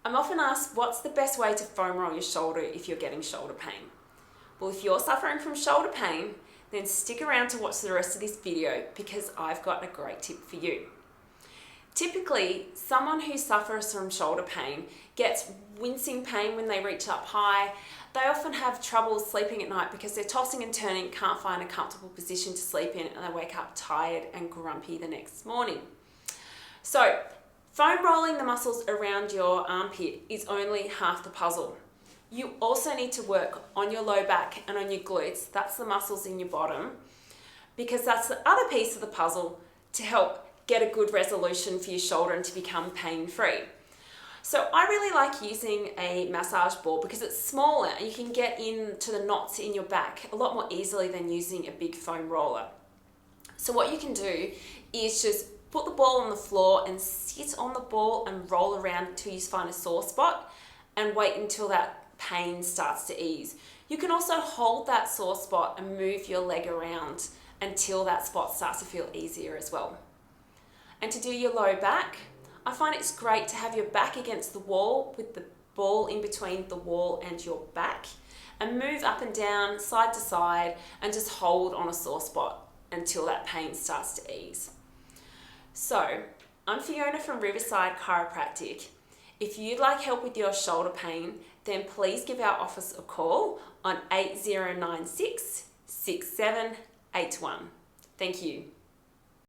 I'm often asked, what's the best way to foam roll your shoulder if you're getting shoulder pain? Well, if you're suffering from shoulder pain, then stick around to watch the rest of this video because I've got a great tip for you. Typically, someone who suffers from shoulder pain gets wincing pain when they reach up high. They often have trouble sleeping at night because they're tossing and turning, can't find a comfortable position to sleep in, and they wake up tired and grumpy the next morning. So, foam rolling the muscles around your armpit is only half the puzzle. You also need to work on your low back and on your glutes. That's the muscles in your bottom, because that's the other piece of the puzzle to help get a good resolution for your shoulder and to become pain-free. So I really like using a massage ball because it's smaller and you can get into the knots in your back a lot more easily than using a big foam roller. So what you can do is just put the ball on the floor and sit on the ball and roll around until you find a sore spot and wait until that pain starts to ease. You can also hold that sore spot and move your leg around until that spot starts to feel easier as well. And to do your low back, I find it's great to have your back against the wall with the ball in between the wall and your back, and move up and down, side to side, and just hold on a sore spot until that pain starts to ease. So, I'm Fiona from Riverside Chiropractic. If you'd like help with your shoulder pain, then please give our office a call on 8096 6781. Thank you.